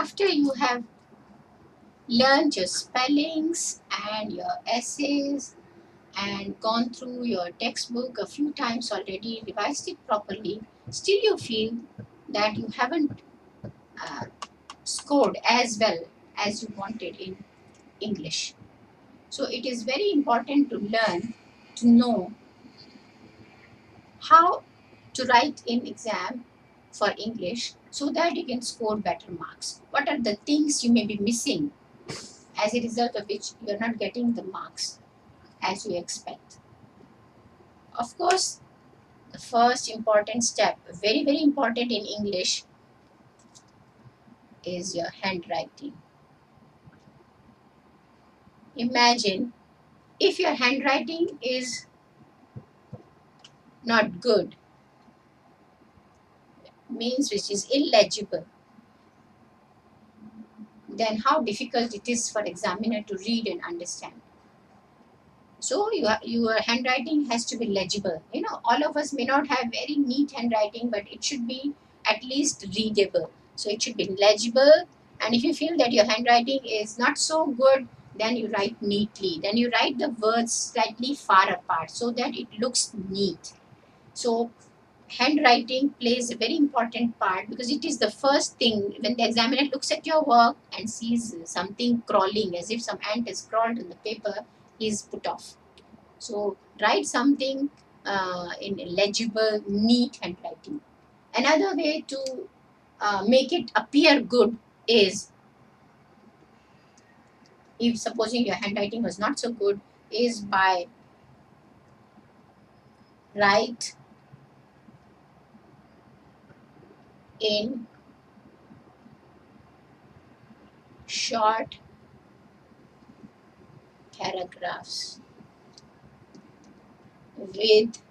after you have learned your spellings and your essays and gone through your textbook a few times already, revised it properly, still you feel that you haven't uh, scored as well as you wanted in English. So it is very important to learn to know how to write in exam for English so that you can score better marks. What are the things you may be missing as a result of which you're not getting the marks as you expect? Of course, the first important step, very, very important in English, is your handwriting. Imagine if your handwriting is not good, means which is illegible, then how difficult it is for examiner to read and understand. So your handwriting has to be legible. All of us may not have very neat handwriting, but it should be at least readable. So it should be legible. And if you feel that your handwriting is not so good, then you write neatly. Then you write the words slightly far apart so that it looks neat. So handwriting plays a very important part because it is the first thing when the examiner looks at your work and sees something crawling as if some ant has crawled on the paper, he is put off. So write something in legible, neat handwriting. Another way to make it appear good is, if supposing your handwriting was not so good, is by write in short paragraphs with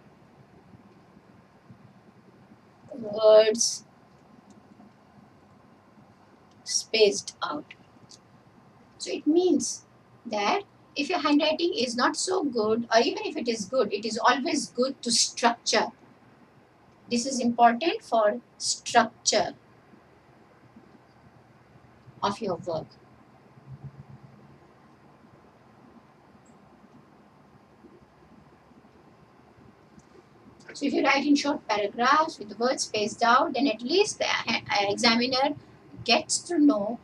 words spaced out. So it means that if your handwriting is not so good, or even if it is good, it is always good to structure. This is important for structure of your work. So if you write in short paragraphs with the words spaced out, then at least the examiner gets to know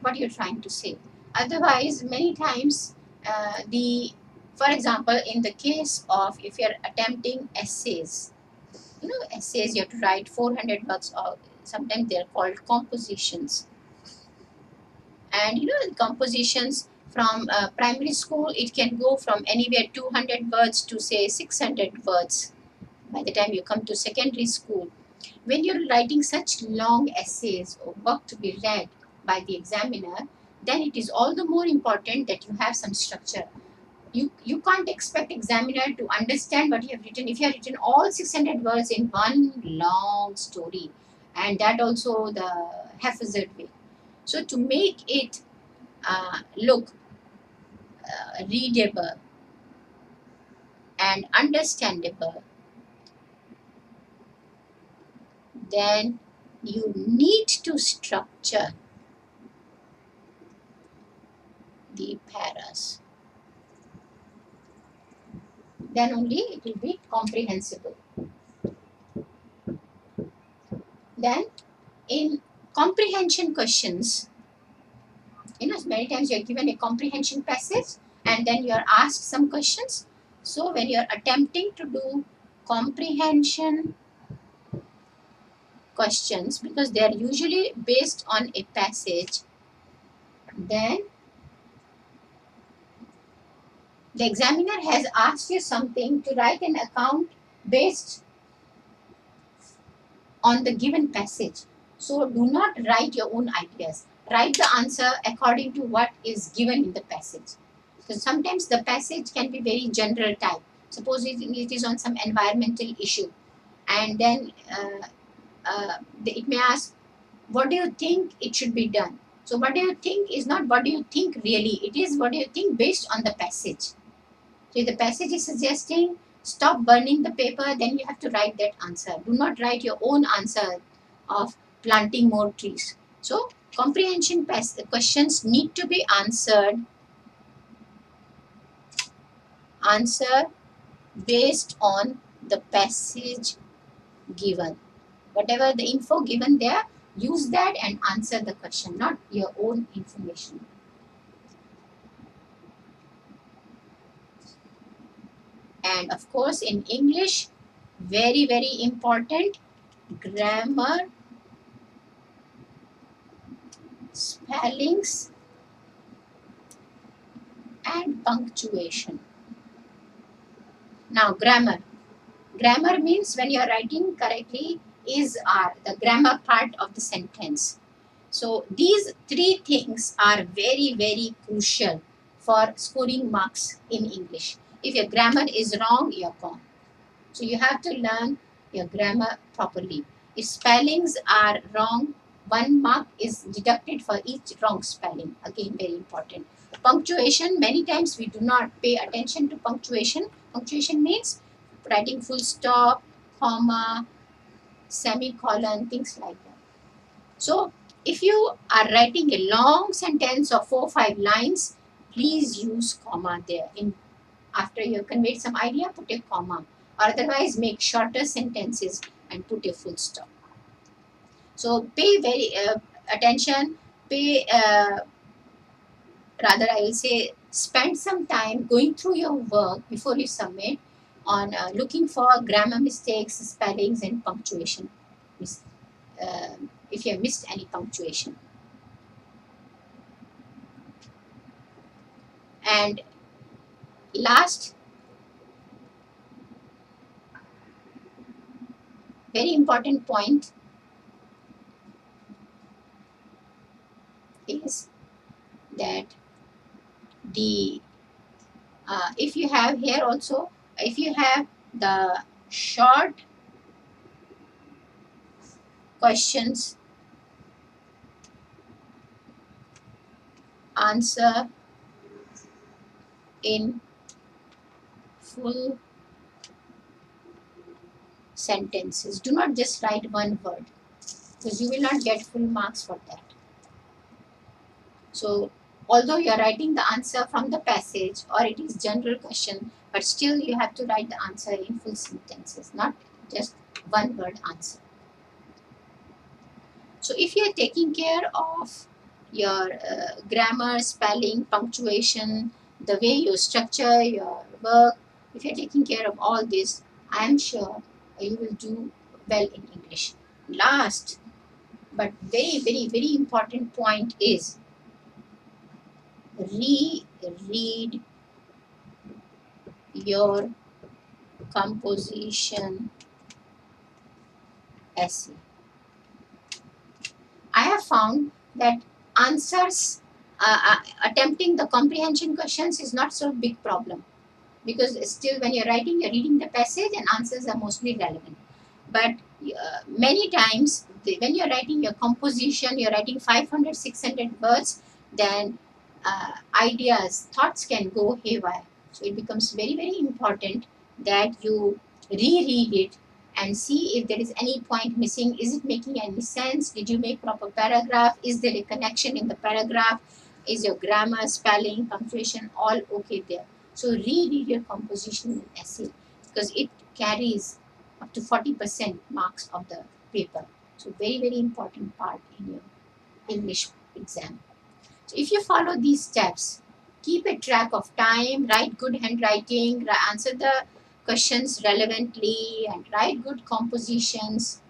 what you're trying to say. Otherwise, many times, for example, in the case of if you're attempting essays, essays you have to write 400 words, or sometimes they're called compositions. And compositions from primary school, it can go from anywhere 200 words to say 600 words by the time you come to secondary school. When you're writing such long essays or work to be read by the examiner, then it is all the more important that you have some structure. You can't expect examiner to understand what you have written if you have written all 600 words in one long story, and that also the haphazard way. So to make it look readable and understandable, then you need to structure the paras. Then only it will be comprehensible. Then in comprehension questions, many times you are given a comprehension passage and then you are asked some questions. So when you are attempting to do comprehension questions, because they are usually based on a passage, then the examiner has asked you something to write an account based on the given passage. So do not write your own ideas. Write the answer according to what is given in the passage. So sometimes the passage can be very general type. Suppose it is on some environmental issue, and then it may ask, what do you think it should be done? So what do you think is not what do you think really, it is what do you think based on the passage. So if the passage is suggesting stop burning the paper, then you have to write that answer. Do not write your own answer of planting more trees. So Comprehension questions need to be answer based on the passage given. Whatever the info given there, use that and answer the question, not your own information. And of course, in English, very, very important, grammar, spellings, and punctuation. Now, grammar. Grammar means when you are writing correctly, is are the grammar part of the sentence. So these three things are very, very crucial for scoring marks in English. If your grammar is wrong, you're gone. So you have to learn your grammar properly. If spellings are wrong, 1 mark is deducted for each wrong spelling. Again, very important. Punctuation, many times we do not pay attention to punctuation. Punctuation means writing full stop, comma, semicolon, things like that. So if you are writing a long sentence of 4 or 5 lines, please use comma there. After you have conveyed some idea, put a comma. Or otherwise, make shorter sentences and put a full stop. So pay very attention. Pay rather, I will say, spend some time going through your work before you submit on looking for grammar mistakes, spellings, and punctuation. If you have missed any punctuation. And last, very important point is that the if you have here also, if you have the short questions, answer in full sentences. Do not just write one word, because you will not get full marks for that. So although you are writing the answer from the passage or it is general question, but still you have to write the answer in full sentences, not just one word answer. So if you are taking care of your grammar, spelling, punctuation, the way you structure your work, if you're taking care of all this, I am sure you will do well in English. Last, but very, very, very important point is reread your composition essay. I have found that answers, attempting the comprehension questions is not so big problem, because still when you're writing, you're reading the passage and answers are mostly relevant. But many times when you're writing your composition, you're writing 500, 600 words, then ideas, thoughts can go haywire. So it becomes very, very important that you reread it and see if there is any point missing. Is it making any sense? Did you make proper paragraph? Is there a connection in the paragraph? Is your grammar, spelling, punctuation all okay there? So reread your composition and essay, because it carries up to 40% marks of the paper. So very, very important part in your English exam. So if you follow these steps, keep a track of time, write good handwriting, answer the questions relevantly, and write good compositions,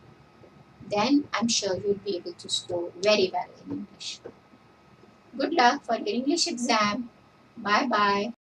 then I'm sure you'll be able to score very well in English. Good luck for your English exam. Bye bye.